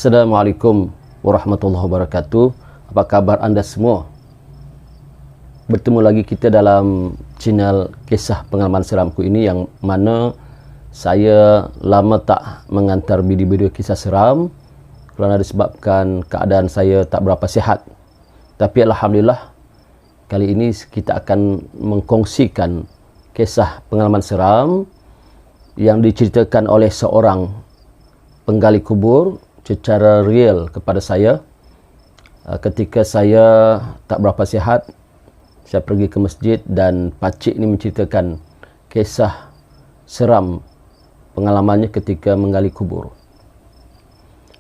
Assalamualaikum warahmatullahi wabarakatuh. Apa kabar anda semua? Bertemu lagi kita dalam channel kisah pengalaman seramku ini, yang mana saya lama tak mengantar video-video kisah seram kerana disebabkan keadaan saya tak berapa sihat. Tapi alhamdulillah, kali ini kita akan mengkongsikan kisah pengalaman seram yang diceritakan oleh seorang penggali kubur secara real kepada saya. Ketika saya tak berapa sihat, saya pergi ke masjid dan pakcik ini menceritakan kisah seram pengalamannya ketika menggali kubur.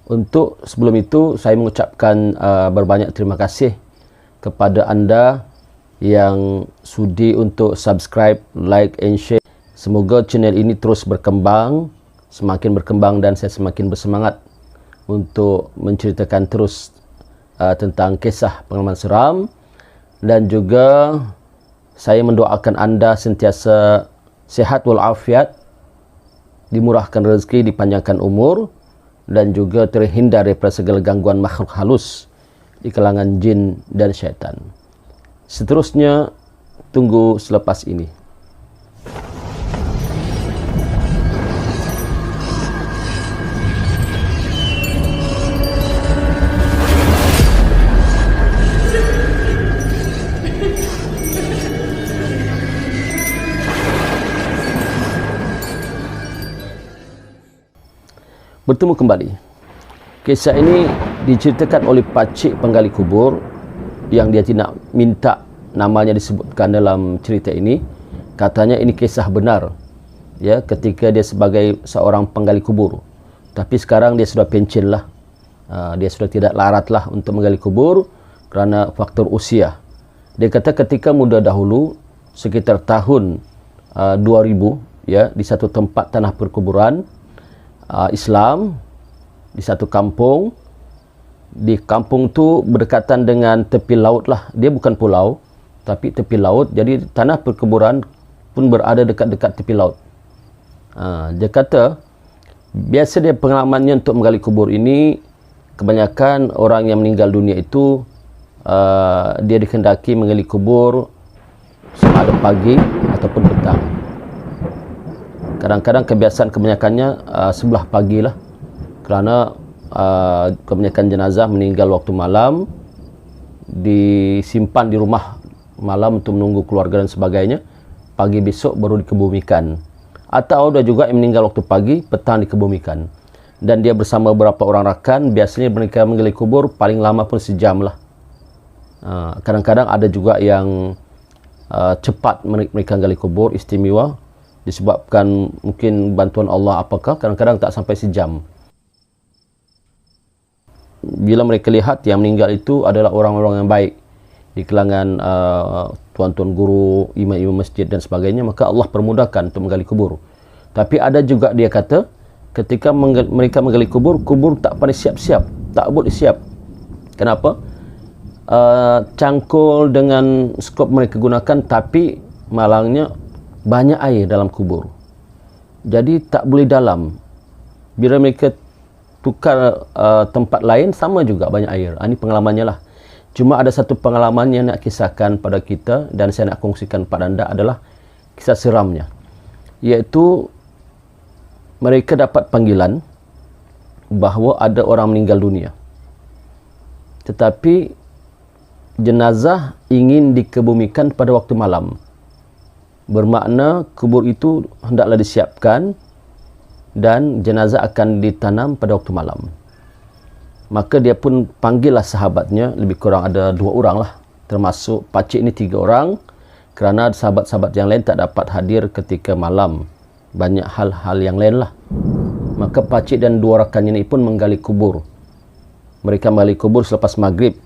Untuk sebelum itu, saya mengucapkan berbanyak terima kasih kepada anda yang sudi untuk subscribe, like and share. Semoga channel ini terus berkembang, semakin berkembang, dan saya semakin bersemangat untuk menceritakan terus tentang kisah pengalaman seram. Dan juga saya mendoakan anda sentiasa sihat walafiat, dimurahkan rezeki, dipanjangkan umur, dan juga terhindar daripada segala gangguan makhluk halus di kalangan jin dan syaitan. Seterusnya, tunggu selepas ini. Bertemu kembali. Kisah ini diceritakan oleh pakcik penggali kubur yang dia tidak minta namanya disebutkan dalam cerita ini. Katanya ini kisah benar, ya, ketika dia sebagai seorang penggali kubur. Tapi sekarang dia sudah pencen lah. Dia sudah tidak larat lah untuk menggali kubur kerana faktor usia. Dia kata ketika muda dahulu, sekitar tahun 2000, ya, di satu tempat tanah perkuburan Islam di satu kampung. Di kampung tu berdekatan dengan tepi laut lah. Dia bukan pulau, tapi tepi laut. Jadi tanah perkuburan pun berada dekat-dekat tepi laut. Dia kata biasa dia pengalamannya untuk menggali kubur ini, kebanyakan orang yang meninggal dunia itu dia dikehendaki menggali kubur sama ada pagi ataupun petang. Kadang-kadang kebiasaan kebanyakannya sebelah pagi lah, kerana kebanyakan jenazah meninggal waktu malam, disimpan di rumah malam untuk menunggu keluarga dan sebagainya. Pagi besok baru dikebumikan. Atau ada juga yang meninggal waktu pagi, petang dikebumikan. Dan dia bersama beberapa orang rakan, biasanya mereka menggali kubur paling lama pun sejam lah. Kadang-kadang ada juga yang cepat mereka menggali kubur, istimewa, disebabkan mungkin bantuan Allah apakah, kadang-kadang tak sampai sejam. Bila mereka lihat yang meninggal itu adalah orang-orang yang baik di kalangan tuan-tuan guru, imam-imam masjid dan sebagainya, maka Allah permudahkan untuk menggali kubur. Tapi ada juga dia kata ketika mereka menggali kubur, kubur tak pandai siap-siap, tak boleh siap. Kenapa? Cangkul dengan skop mereka gunakan, tapi malangnya banyak air dalam kubur. Jadi tak boleh dalam. Bila mereka tukar tempat lain, sama juga banyak air. Ini pengalamannya lah. Cuma ada satu pengalaman yang nak kisahkan pada kita dan saya nak kongsikan pada anda adalah kisah seramnya. Iaitu mereka dapat panggilan bahawa ada orang meninggal dunia. Tetapi jenazah ingin dikebumikan pada waktu malam. Bermakna kubur itu hendaklah disiapkan dan jenazah akan ditanam pada waktu malam. Maka dia pun panggillah sahabatnya, lebih kurang ada 2 orang lah, termasuk pakcik ini 3 orang, kerana sahabat-sahabat yang lain tak dapat hadir ketika malam. Banyak hal-hal yang lain lah. Maka pakcik dan 2 rakannya ini pun menggali kubur. Mereka menggali kubur selepas maghrib,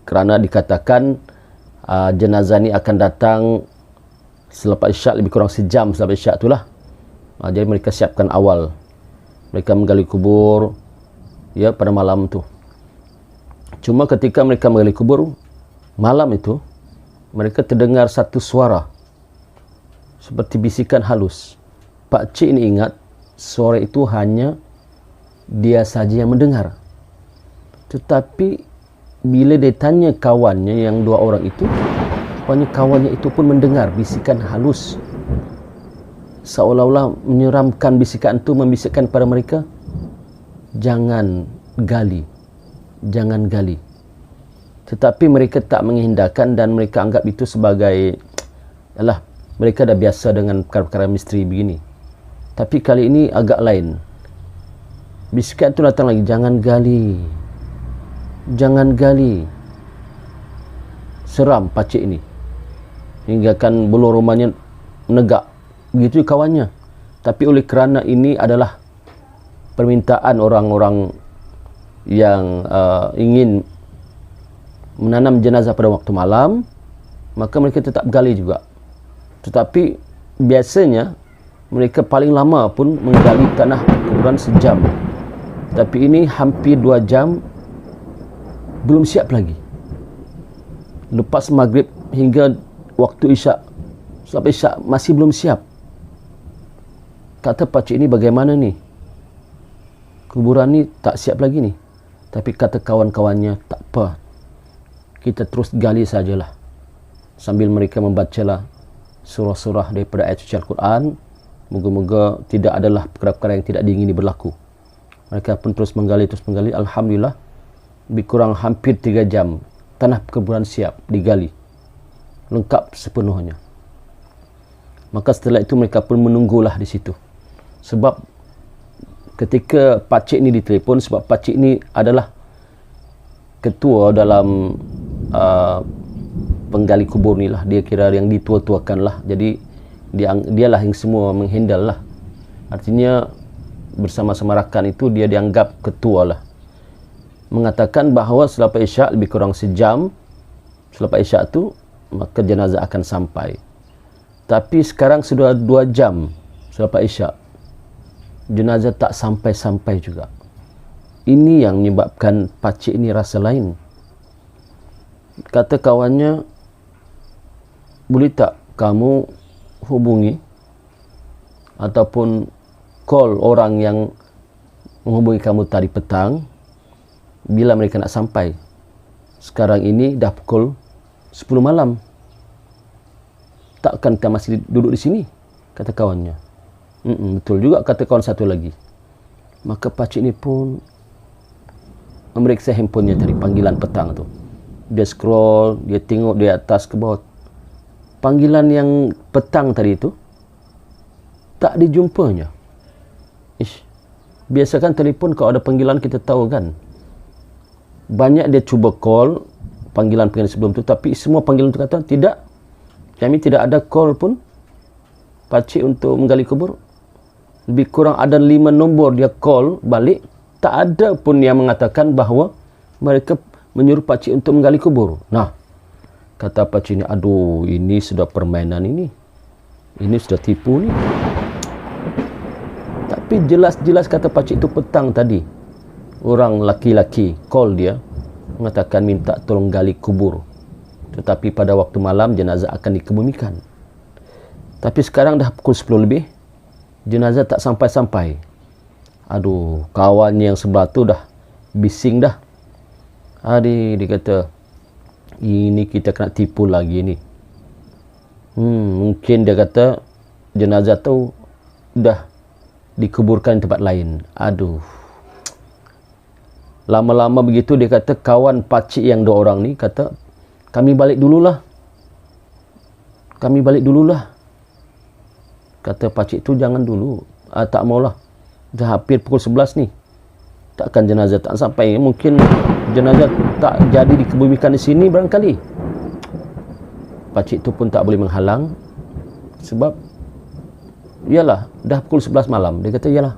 kerana dikatakan jenazah ini akan datang selepas isyak, lebih kurang sejam selepas isyak itulah. Jadi mereka siapkan awal. Mereka menggali kubur, ya, pada malam tu. Cuma ketika mereka menggali kubur malam itu, mereka terdengar satu suara seperti bisikan halus. Pakcik ini ingat suara itu hanya dia saja yang mendengar. Tetapi bila dia tanya kawannya yang 2 orang itu, rupanya kawannya itu pun mendengar bisikan halus, seolah-olah menyeramkan. Bisikan itu membisikkan pada mereka, jangan gali, jangan gali. Tetapi mereka tak menghindarkan dan mereka anggap itu sebagai, alah, mereka dah biasa dengan perkara-perkara misteri begini. Tapi kali ini agak lain. Bisikan itu datang lagi, jangan gali, jangan gali. Seram pakcik ini, hinggakan bulu rumahnya menegak. Begitu kawannya. Tapi oleh kerana ini adalah permintaan orang-orang yang ingin menanam jenazah pada waktu malam, maka mereka tetap gali juga. Tetapi biasanya mereka paling lama pun menggali tanah kuburan sejam. Tapi ini hampir 2 jam belum siap lagi. Lepas maghrib hingga waktu isyak, sampai isyak masih belum siap. Kata pakcik ini, bagaimana ni? Kuburan ni tak siap lagi ni. Tapi kata kawan-kawannya, tak apa, kita terus gali sajalah. Sambil mereka membacalah surah-surah daripada ayat suci Al-Quran. Moga-moga tidak adalah perkara-perkara yang tidak diingini berlaku. Mereka pun terus menggali. Alhamdulillah, lebih kurang hampir 3 jam tanah kuburan siap digali lengkap sepenuhnya. Maka setelah itu mereka pun menunggulah di situ. Sebab ketika pakcik ni ditelepon, sebab pakcik ni adalah ketua dalam penggali kubur ni lah, dia kira yang ditua-tuakan lah. Jadi dialah yang semua menghandle lah. Artinya bersama-sama rakan itu dia dianggap ketua lah. Mengatakan bahawa selepas isyak, lebih kurang sejam selepas isyak tu, maka jenazah akan sampai. Tapi sekarang sudah 2 jam selepas isyak, jenazah tak sampai-sampai juga. Ini yang menyebabkan pakcik ini rasa lain. Kata kawannya, boleh tak kamu hubungi ataupun call orang yang menghubungi kamu tadi petang bila mereka nak sampai. Sekarang ini dah pukul 10 malam. Takkan kita masih duduk di sini? Kata kawannya. Betul juga, kata kawan satu lagi. Maka pakcik ni pun memeriksa handphonenya tadi, panggilan petang tu. Dia scroll, dia tengok di atas ke bawah. Panggilan yang petang tadi itu tak dijumpanya. Biasakan telefon kalau ada panggilan kita tahu kan. Banyak dia cuba call panggilan-panggilan sebelum tu, tapi semua panggilan tu kata tidak, kami tidak ada call pun pakcik untuk menggali kubur. Lebih kurang ada 5 nombor dia call balik, tak ada pun yang mengatakan bahawa mereka menyuruh pakcik untuk menggali kubur. Nah, kata pakcik ni, aduh, ini sudah permainan ini sudah tipu ni. Tapi jelas-jelas kata pakcik itu petang tadi, orang laki-laki call dia, mengatakan minta tolong gali kubur. Tetapi pada waktu malam jenazah akan dikebumikan. Tapi sekarang dah pukul 10 lebih, jenazah tak sampai-sampai. Aduh, kawannya yang sebelah tu dah bising dah. Dia kata, ini kita kena tipu lagi ni. Mungkin dia kata jenazah tu dah dikuburkan di tempat lain. Aduh. Lama-lama begitu dia kata kawan pakcik yang 2 orang ni kata, kami balik dululah. Kata pakcik tu, jangan dulu. Tak maulah. Dah hampir pukul 11 ni. Takkan jenazah tak sampai. Mungkin jenazah tak jadi dikebumikan di sini barangkali. Pakcik tu pun tak boleh menghalang. Sebab, yalah, dah pukul 11 malam. Dia kata, yalah,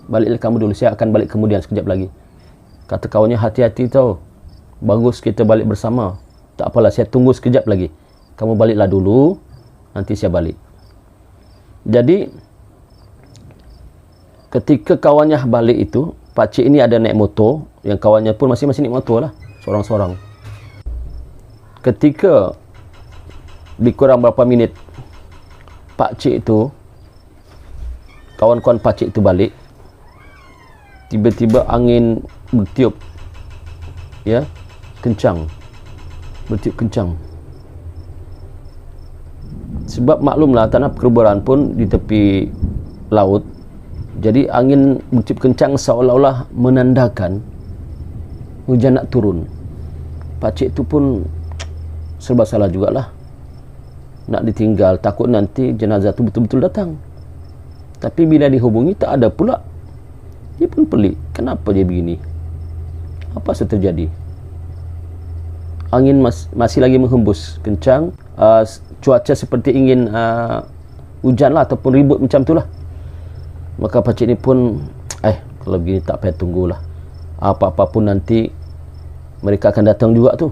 baliklah kamu dulu. Saya akan balik kemudian sekejap lagi. Kata kawannya, hati-hati tau. Bagus kita balik bersama. Tak apalah, saya tunggu sekejap lagi. Kamu baliklah dulu, nanti saya balik. Jadi, ketika kawannya balik itu, pakcik ini ada naik motor, yang kawannya pun masing-masing naik motor lah, seorang-seorang. Ketika lebih kurang berapa minit pakcik itu, kawan-kawan pakcik itu balik, tiba-tiba angin bertiup ya, kencang, bertiup kencang. Sebab maklumlah tanah perkuburan pun di tepi laut, jadi angin bertiup kencang seolah-olah menandakan hujan nak turun. Pakcik tu pun serba salah jugalah, nak ditinggal, takut nanti jenazah tu betul-betul datang. Tapi bila dihubungi tak ada pula. Dia pun pelik, kenapa dia begini, apa yang terjadi. Angin masih lagi menghembus kencang, cuaca seperti ingin hujan lah, ataupun ribut macam tu lah. Maka pakcik ni pun kalau begini tak payah tunggulah, apa-apa pun nanti mereka akan datang juga tu.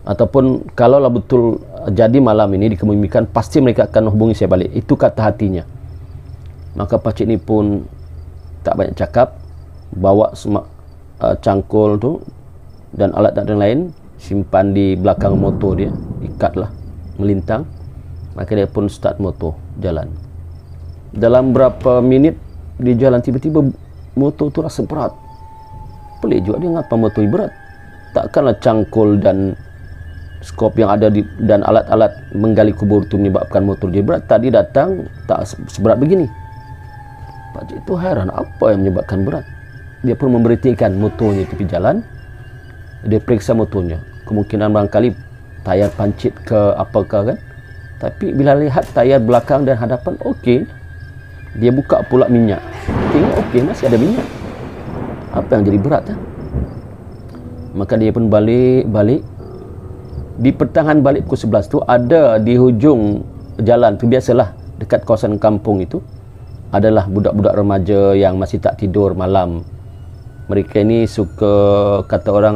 Ataupun kalaulah betul jadi malam ini dikemumikan, pasti mereka akan hubungi saya balik. Itu kata hatinya. Maka pakcik ni pun tak banyak cakap, bawa cangkul tu dan alat dan lain, simpan di belakang motor dia, ikatlah, melintang. Maka dia pun start motor, jalan. Dalam berapa minit di jalan, tiba-tiba motor tu rasa berat. Pelik juga dia, ngapa motor ni berat? Takkanlah cangkul dan skop yang ada dan alat-alat menggali kubur tu menyebabkan motor dia berat. Tadi datang tak seberat begini. Pakcik itu heran, apa yang menyebabkan berat. Dia pun memberhentikan motornya tepi jalan. Dia periksa motornya, kemungkinan barangkali tayar pancit ke apakah kan. Tapi bila lihat tayar belakang dan hadapan okey, dia buka pula minyak, tengok okey, masih ada minyak. Apa yang jadi berat Maka dia pun balik. Di pertengahan balik pukul 11 tu, ada di hujung jalan tu, biasalah dekat kawasan kampung itu adalah budak-budak remaja yang masih tak tidur malam. Mereka ini suka, kata orang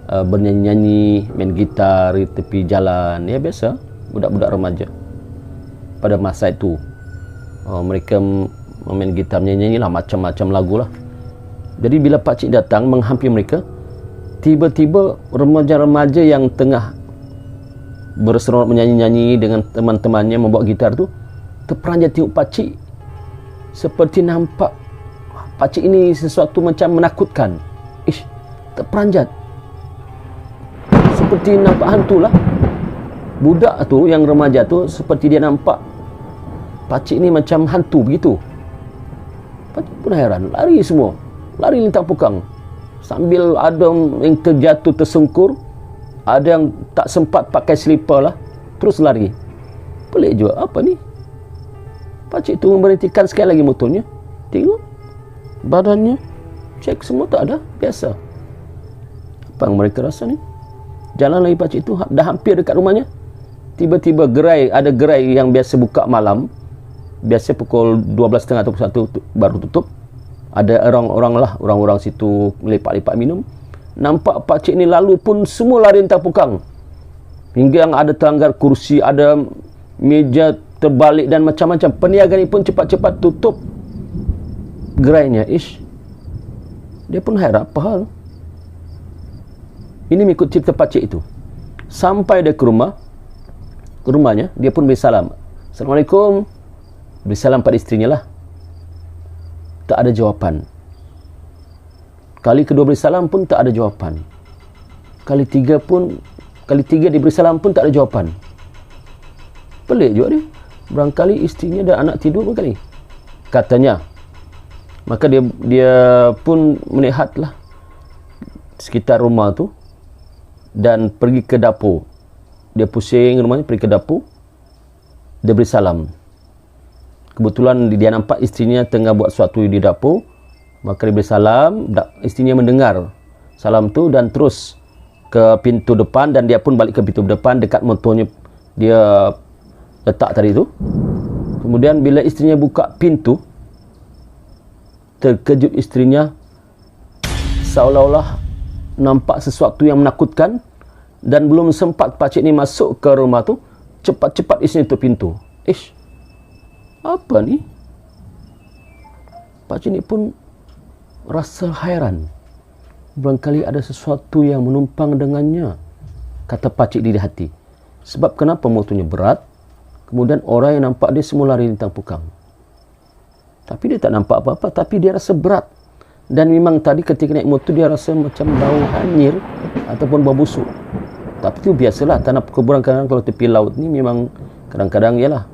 bernyanyi-nyanyi, main gitar di tepi jalan. Ya biasa, budak-budak remaja pada masa itu. Mereka main gitar, menyanyi lah macam-macam lagu lah. Jadi bila pakcik datang menghampiri mereka, tiba-tiba remaja-remaja yang tengah berseronok menyanyi-nyanyi dengan teman-temannya membawa gitar tu terperanjat tengok pakcik, seperti nampak pakcik ini sesuatu macam menakutkan. Terperanjat seperti nampak hantu lah. Budak tu yang remaja tu seperti dia nampak pakcik ni macam hantu begitu. Pakcik pun heran, lari semua, lari lintang pukang. Sambil ada yang terjatuh tersungkur, ada yang tak sempat pakai slipper lah, terus lari. Pelik juga, apa ni? Pakcik tu memberhentikan sekali lagi motornya, tengok badannya, cek semua tak ada, biasa. Apa yang mereka rasa ni? Jalan lagi pakcik tu, dah hampir dekat rumahnya, tiba-tiba ada gerai yang biasa buka malam, biasa pukul 12.30 atau 1 baru tutup. Ada orang-orang situ lepak-lepak minum. Nampak pakcik ni lalu pun semua lari entah pukang. Hingga yang ada terlanggar kursi, ada meja terbalik dan macam-macam. Peniaga ni pun cepat-cepat tutup gerainya. Dia pun heran, apa hal? Ini mengikut cerita pakcik itu. Sampai dia ke rumahnya, dia pun beri salam. Assalamualaikum. Beri salam pada isterinya lah. Tak ada jawapan. Kali kedua beri salam pun tak ada jawapan. Kali tiga diberi salam pun tak ada jawapan. Pelik juga dia. Barangkali isterinya dan anak tidur barangkali, katanya. Maka dia pun melihatlah sekitar rumah tu dan pergi ke dapur. Dia pusing rumahnya, pergi ke dapur. Dia beri salam. Kebetulan dia nampak isterinya tengah buat sesuatu di dapur. Maka dia beri salam. Isterinya mendengar salam tu dan terus ke pintu depan. Dan dia pun balik ke pintu depan dekat motornya dia letak tadi tu. Kemudian bila isterinya buka pintu, terkejut isterinya, seolah-olah nampak sesuatu yang menakutkan. Dan belum sempat pakcik ni masuk ke rumah tu, cepat-cepat isterinya tutup pintu. Apa ni? Pakcik ni pun rasa hairan. Barangkali ada sesuatu yang menumpang dengannya, kata pakcik di hati. Sebab kenapa motornya berat, kemudian orang yang nampak dia semua lari lintang pukang. Tapi dia tak nampak apa-apa, tapi dia rasa berat. Dan memang tadi ketika naik motor dia rasa macam bau hanyir ataupun bau busuk. Tapi itu biasalah, tanah perkuburan kadang kalau tepi laut ni memang kadang-kadang ialah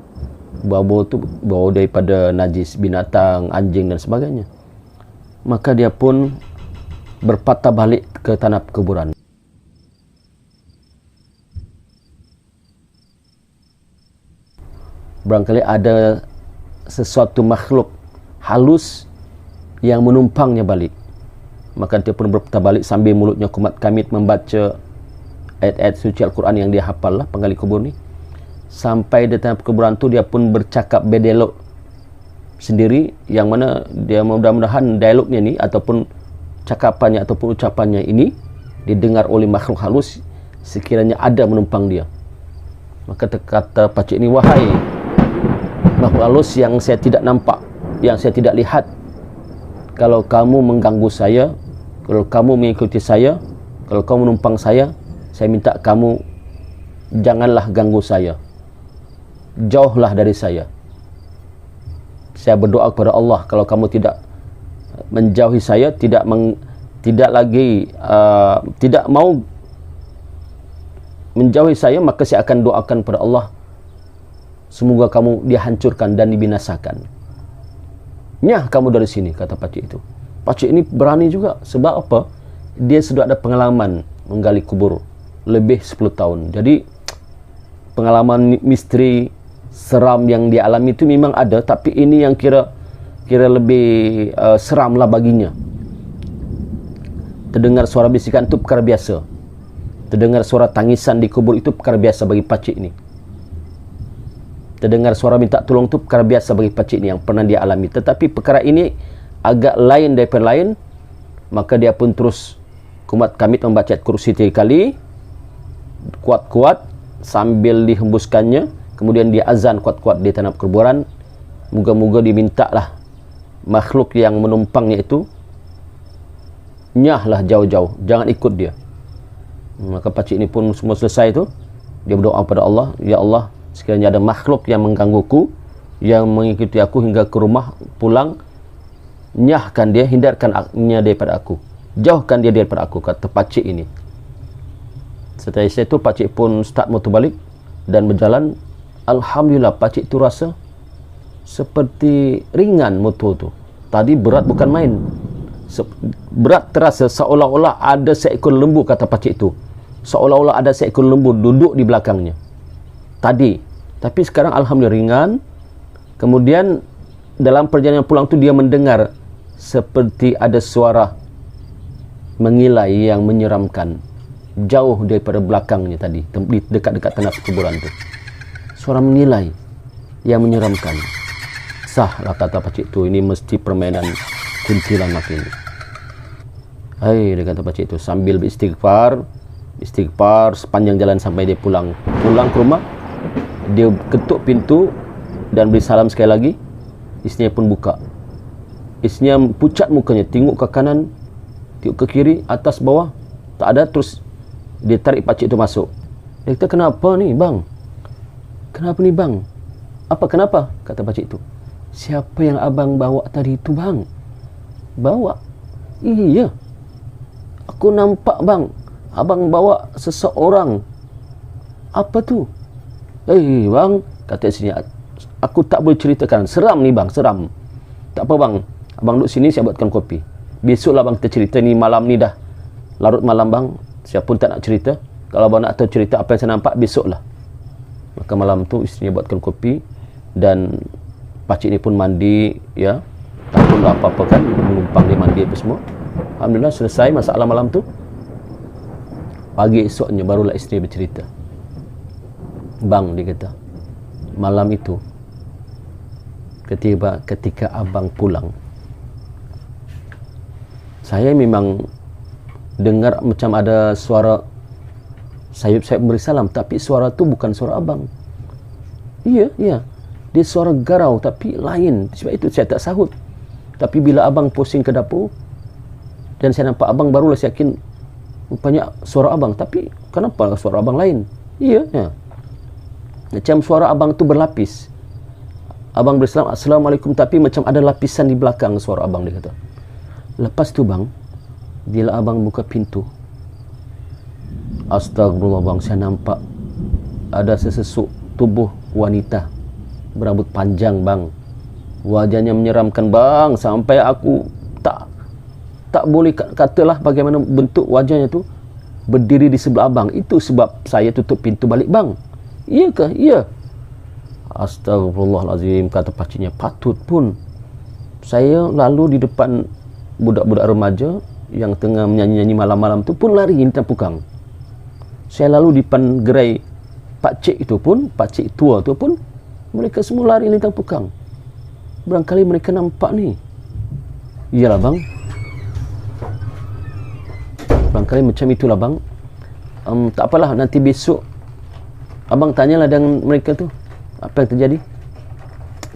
bau-bau tu bau daripada najis binatang, anjing dan sebagainya. Maka dia pun berpatah balik ke tanah perkuburan. Barangkali ada sesuatu makhluk halus yang menumpangnya balik. Maka dia pun berpatah balik sambil mulutnya kumat kamit membaca ayat-ayat suci Al-Quran yang dia hafal lah, penggali kubur ni. Sampai di tanah perkuburan tu dia pun bercakap berdialog sendiri, yang mana dia mudah-mudahan dialognya ni ataupun cakapannya ataupun ucapannya ini didengar oleh makhluk halus sekiranya ada menumpang dia. Maka kata pakcik ni, wahai makhluk halus yang saya tidak nampak, yang saya tidak lihat, kalau kamu mengganggu saya, kalau kamu mengikuti saya, kalau kamu menumpang saya minta kamu janganlah ganggu saya, jauhlah dari saya. Saya berdoa kepada Allah, kalau kamu tidak menjauhi saya, tidak mau menjauhi saya, maka saya akan doakan kepada Allah semoga kamu dihancurkan dan dibinasakan. Nyah kamu dari sini, kata pakcik itu. Pakcik ini berani juga. Sebab apa? Dia sudah ada pengalaman menggali kubur lebih 10 tahun. Jadi pengalaman misteri seram yang dia alami itu memang ada, tapi ini yang kira lebih seram lah baginya. Terdengar suara bisikan itu perkara biasa. Terdengar suara tangisan di kubur itu perkara biasa bagi pakcik ini. Terdengar suara minta tolong itu perkara biasa bagi pakcik ini yang pernah dia alami. Tetapi perkara ini agak lain daripada lain. Maka dia pun terus kumat kamit membaca ayat kursi 3 kali, kuat-kuat sambil dihembuskannya. Kemudian dia azan kuat-kuat di tanah perkuburan. Moga-moga dimintalah makhluk yang menumpangnya itu nyahlah jauh-jauh, jangan ikut dia. Maka pakcik ini pun semua selesai tu, dia berdoa kepada Allah, ya Allah, sekiranya ada makhluk yang menggangguku, yang mengikuti aku hingga ke rumah pulang, nyahkan dia, hindarkannya daripada aku, jauhkan dia daripada aku, kata pakcik ini. Setelah itu pakcik pun start motor balik dan berjalan. Alhamdulillah pakcik itu rasa seperti ringan motor tu. Tadi berat bukan main. Berat terasa seolah-olah ada seekor lembu, kata pakcik itu. Seolah-olah ada seekor lembu duduk di belakangnya tadi. Tapi sekarang alhamdulillah ringan. Kemudian dalam perjalanan pulang tu dia mendengar seperti ada suara mengilai yang menyeramkan jauh daripada belakangnya tadi, dekat-dekat tanah perkuburan tu. Suara mengilai yang menyeramkan. Sahlah, kata pakcik tu, ini mesti permainan kuntilanak ini. Hai, dia kata pakcik tu sambil beristighfar sepanjang jalan sampai dia pulang ke rumah. Dia ketuk pintu dan beri salam sekali lagi. Isterinya pun buka. Isterinya pucat mukanya, tengok ke kanan, tengok ke kiri, atas bawah, tak ada. Terus dia tarik pakcik tu masuk. Dia kata, kenapa ni bang? Kenapa ni bang? Apa kenapa? Kata pakcik tu. Siapa yang abang bawa tadi tu bang? Bawa? Iya, aku nampak bang, abang bawa seseorang. Apa tu? Bang, kata sini, aku tak boleh ceritakan, seram ni bang, seram. Tak apa bang, abang duduk sini, saya buatkan kopi. Besoklah bang kita cerita, ni malam ni dah larut malam bang, saya pun tak nak cerita. Kalau abang nak tahu cerita apa yang saya nampak, besoklah. Maka malam tu isterinya buatkan kopi dan pakcik ni pun mandi, ya, tak pun apa-apa kan, menumpang dia mandi apa semua. Alhamdulillah selesai masalah malam tu. Pagi esoknya barulah isteri bercerita. Bang, dia kata, malam itu ketika abang pulang, saya memang dengar macam ada suara sayup-sayup beri salam, tapi suara tu bukan suara abang. Iya, dia suara garau tapi lain. Sebab itu saya tak sahut. Tapi bila abang pusing ke dapur dan saya nampak abang, barulah saya yakin rupanya suara abang. Tapi kenapa suara abang lain? Iya. Macam suara abang tu berlapis. Abang bersalam, Assalamualaikum, tapi macam ada lapisan di belakang suara abang, dia kata. Lepas tu bang, bila abang buka pintu, astagfirullah bang, saya nampak ada sesosok tubuh wanita berambut panjang bang. Wajahnya menyeramkan bang, sampai aku tak boleh katalah bagaimana bentuk wajahnya tu. Berdiri di sebelah abang. Itu sebab saya tutup pintu balik bang. Iya ke? Iya. Astagfirullahalazim, kata pakciknya. Patut pun saya lalu di depan budak-budak remaja yang tengah menyanyi-nyanyi malam-malam tu pun lari lintang pukang. Saya lalu di depan gerai pakcik itu pun, pakcik tua tu pun, mereka semua lari lintang pukang. Barangkali mereka nampak ni. Iyalah bang. Barangkali macam itulah bang. Tak apalah, nanti besok abang tanyalah dengan mereka tu apa yang terjadi.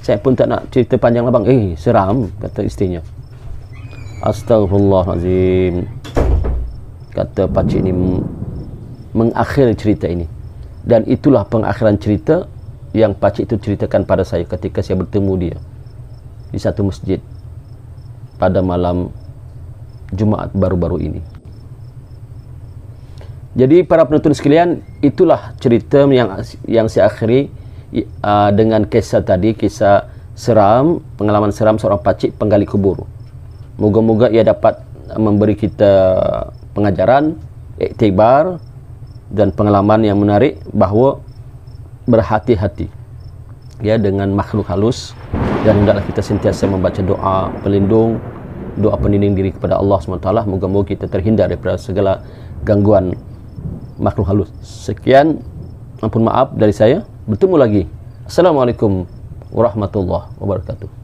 Saya pun tak nak cerita panjang lah bang. Seram, kata isterinya. Astagfirullahalazim, kata pakcik ni mengakhiri cerita ini. Dan itulah pengakhiran cerita yang pakcik itu ceritakan pada saya ketika saya bertemu dia di satu masjid pada malam Jumaat baru-baru ini. Jadi para penonton sekalian, itulah cerita yang saya akhiri dengan kisah tadi, kisah seram, pengalaman seram seorang pakcik penggali kubur. Moga-moga ia dapat memberi kita pengajaran, iktibar dan pengalaman yang menarik bahawa berhati-hati ya dengan makhluk halus, dan hendaklah kita sentiasa membaca doa pelindung, doa pelindung diri kepada Allah SWT. Moga-moga kita terhindar daripada segala gangguan makhluk halus. Sekian, ampun maaf dari saya. Bertemu lagi. Assalamualaikum warahmatullahi wabarakatuh.